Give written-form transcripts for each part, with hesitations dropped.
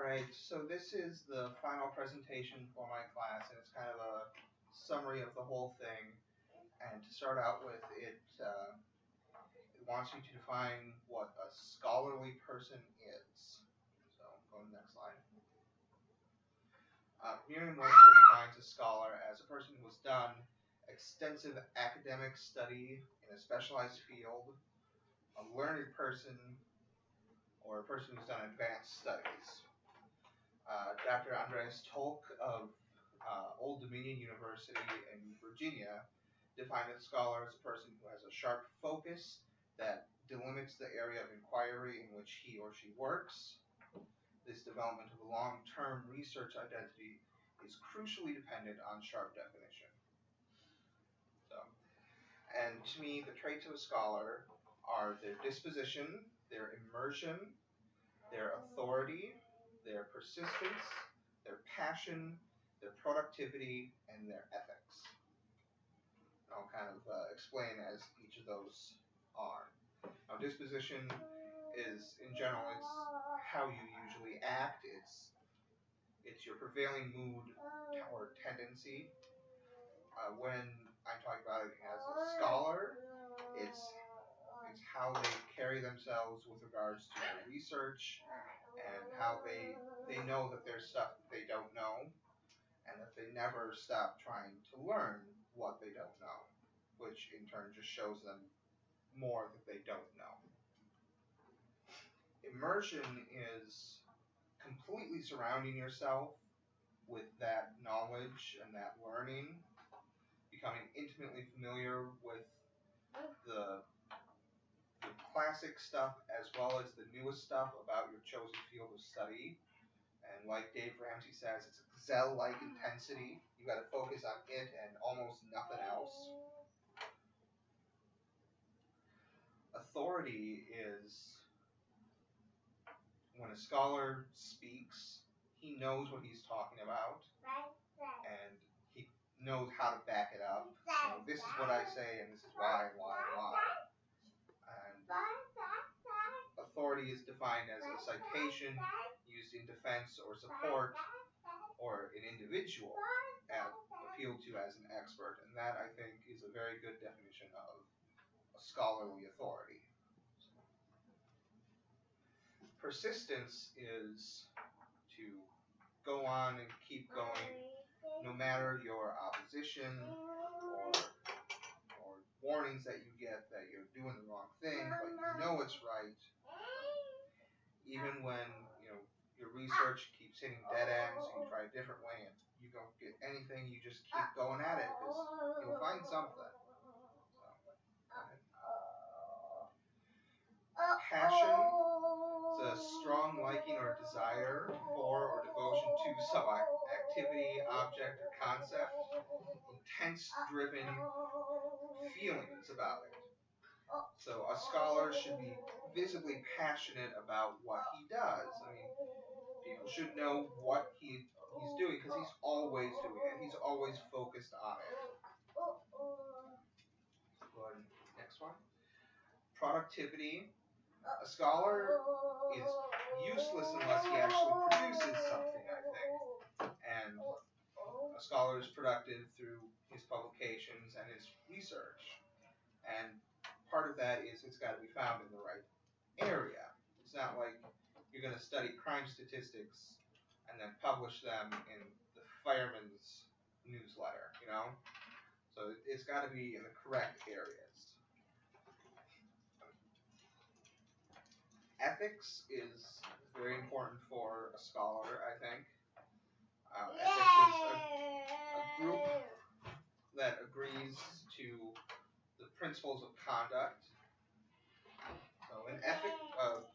Alright, so this is the final presentation for my class, and it's kind of a summary of the whole thing. And to start out with, it wants you to define what a scholarly person is. So, go to the next slide. Merriam-Webster defines a scholar as a person who has done extensive academic study in a specialized field, a learned person, or a person who's done advanced studies. Dr. Andreas Tolk of Old Dominion University in Virginia defined a scholar as a person who has a sharp focus that delimits the area of inquiry in which he or she works. This development of a long-term research identity is crucially dependent on sharp definition. And to me, the traits of a scholar are their disposition, their immersion, their authority, their persistence, their passion, their productivity, and their ethics. I'll kind of explain as each of those are. Now, disposition is, in general, it's how you usually act. It's your prevailing mood or tendency. When I'm talking about it as a scholar, it's how they carry themselves with regards to their research and how they know that there's stuff that they don't know and that they never stop trying to learn what they don't know, which in turn just shows them more that they don't know. Immersion is completely surrounding yourself with that knowledge and that learning, becoming intimately familiar with the classic stuff as well as the newest stuff about your chosen field of study. And like Dave Ramsey says, it's a gazelle-like intensity. You got to focus on it and almost nothing else. Authority is when a scholar speaks, he knows what he's talking about, and he knows how to back it up. So this is what I say, and this is why. And authority is defined as a citation used in defense or support, or an individual appealed to as an expert, and that, I think, is a very good definition of a scholarly authority. Persistence is to go on and keep going no matter your opposition or warnings that you get that you're doing the wrong thing, but you know it's right. Even when your research keeps hitting dead ends, you try a different way and you don't get anything, you just keep going at it because you'll find something. Passion is a strong liking or desire for or devotion to some activity, object, or concept. Intense, driven feelings about it. So a scholar should be visibly passionate about what he does. I mean, people should know what he's doing because he's always doing it. He's always focused on it. Go ahead, next one. Productivity. A scholar is useless unless he actually produces something, I think. And a scholar is productive through his publications and his research. And part of that is it's got to be found in the right area. It's not like you're going to study crime statistics and then publish them in the fireman's newsletter, So it's got to be in the correct areas. Ethics is very important for a scholar, I think. Ethics is a group that agrees to the principles of conduct. So an ethic, a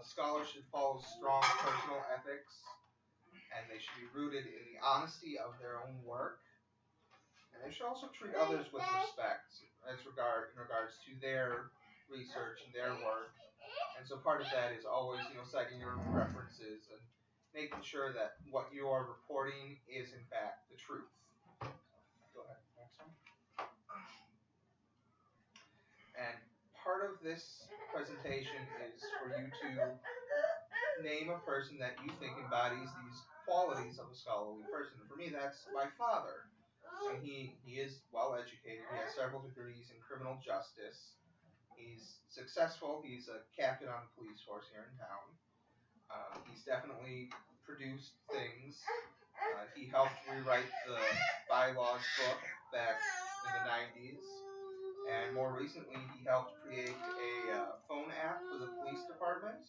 scholar should follow strong personal ethics, and they should be rooted in the honesty of their own work. And they should also treat others with respect in regards to their research and their work. And so part of that is always, citing your references and making sure that what you are reporting is in fact the truth. Go ahead, next one. And part of this presentation is for you to name a person that you think embodies these qualities of a scholarly person. And for me, that's my father. And he is well educated. He has several degrees in criminal justice. He's successful. He's a captain on the police force here in town. He's definitely produced things. He helped rewrite the bylaws book back in the 90s. And more recently, he helped create a phone app for the police department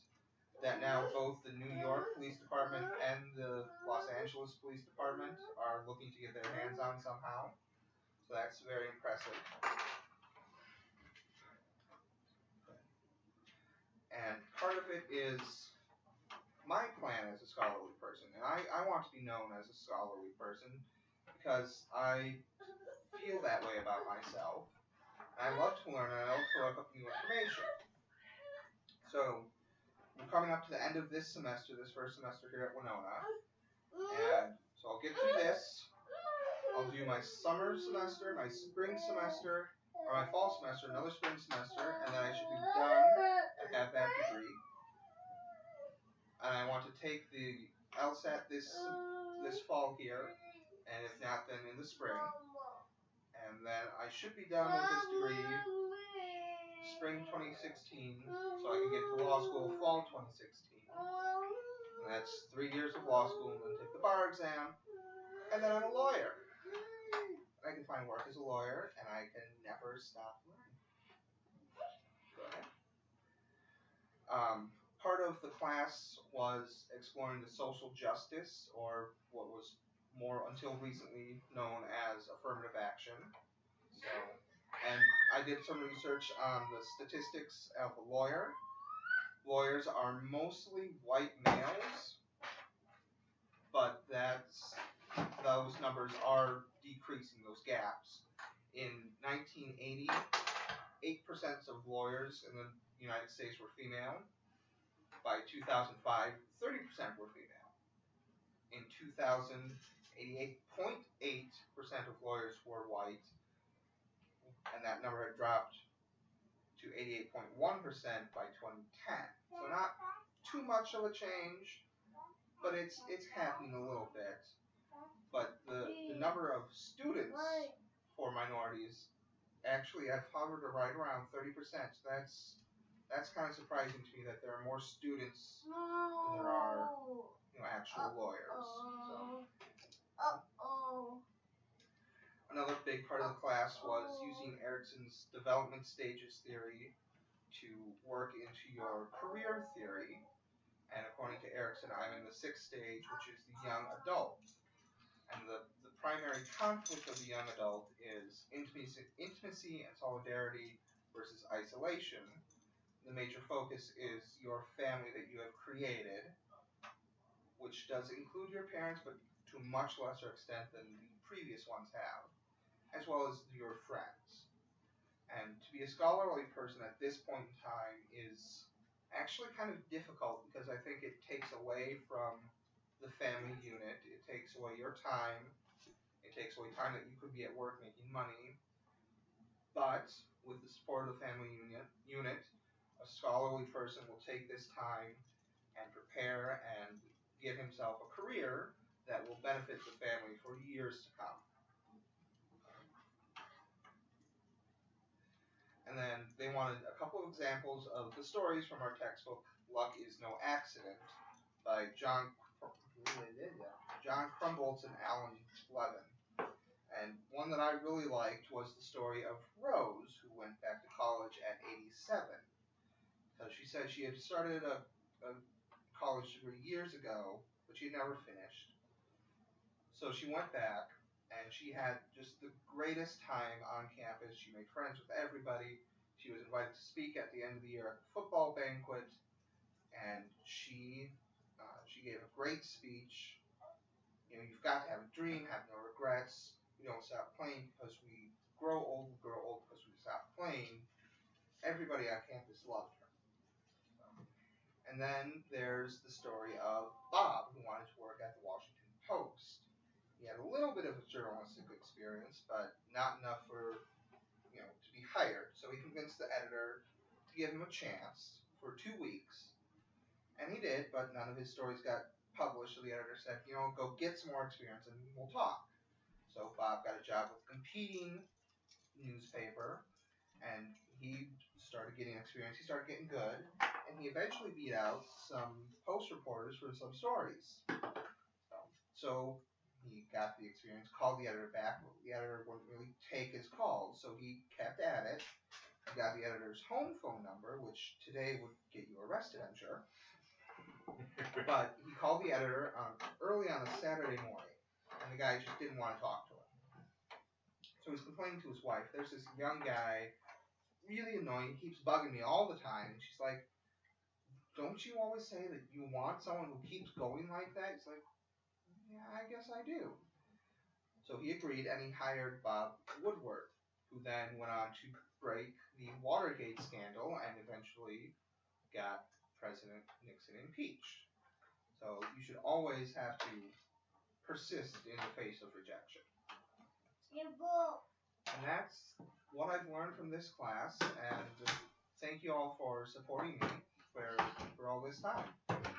that now both the New York Police Department and the Los Angeles Police Department are looking to get their hands on somehow. So that's very impressive. And part of it is my plan as a scholarly person. And I want to be known as a scholarly person because I feel that way about myself. I love to learn and I love to look up new information. So we're coming up to the end of this semester, this first semester here at Winona. And so I'll get through this. I'll do my summer semester, my spring semester, or my fall semester, another spring semester, and then I should be done and have that degree. And I want to take the LSAT this fall here, and if not, then in the spring. And then I should be done with this degree spring 2016, so I can get to law school fall 2016. And that's 3 years of law school, and then take the bar exam, and then I'm a lawyer. I can find work as a lawyer, and I can never stop learning. Go ahead. Part of the class was exploring the social justice, or what was more until recently known as affirmative action. So, and I did some research on the statistics of a lawyer. Lawyers are mostly white males, but those numbers are decreasing, those gaps. In 1980, 8% of lawyers in the United States were female. By 2005, 30% were female. In 2000, 88.8% of lawyers were white, and that number had dropped to 88.1% by 2010. So not too much of a change, but it's happening a little bit. But the number of students for minorities actually have hovered right around 30%. So that's kind of surprising to me that there are more students than there are actual lawyers. So. Another big part of the class was using Erikson's development stages theory to work into your career theory. And according to Erikson, I'm in the 6th stage, which is the young adult. And the primary conflict of the young adult is intimacy and solidarity versus isolation. The major focus is your family that you have created, which does include your parents, but to a much lesser extent than the previous ones have, as well as your friends. And to be a scholarly person at this point in time is actually kind of difficult because I think it takes away from the family unit. It takes away your time. It takes away time that you could be at work making money. But with the support of the family unit, a scholarly person will take this time and prepare and give himself a career that will benefit the family for years to come. And then they wanted a couple of examples of the stories from our textbook, Luck is No Accident, by John Krumboltz and Alan Levin. And one that I really liked was the story of Rose, who went back to college at 87. So she said she had started a college degree years ago, but she had never finished. So she went back, and she had just the greatest time on campus. She made friends with everybody. She was invited to speak at the end of the year at the football banquet, and she gave a great speech. You've got to have a dream, have no regrets. We don't stop playing because we grow old because we stop playing. Everybody on campus loved her. And then there's the story of Bob, who wanted to work at the Washington Post. He had a little bit of a journalistic experience, but not enough for, to be hired. So he convinced the editor to give him a chance for 2 weeks And he did, but none of his stories got published, so the editor said, go get some more experience and we'll talk. So Bob got a job with a competing newspaper, and he started getting experience. He started getting good, and he eventually beat out some Post reporters for some stories. So he got the experience, called the editor back. The editor wouldn't really take his calls, so he kept at it. He got the editor's home phone number, which today would get you arrested, I'm sure. But he called the editor early on a Saturday morning, and the guy just didn't want to talk to him. So he's complaining to his wife. There's this young guy, really annoying. He keeps bugging me all the time. And she's like, don't you always say that you want someone who keeps going like that? He's like, yeah, I guess I do. So he agreed, and he hired Bob Woodward, who then went on to break the Watergate scandal and eventually got President Nixon impeached. So you should always have to persist in the face of rejection. And that's what I've learned from this class, and thank you all for supporting me for all this time.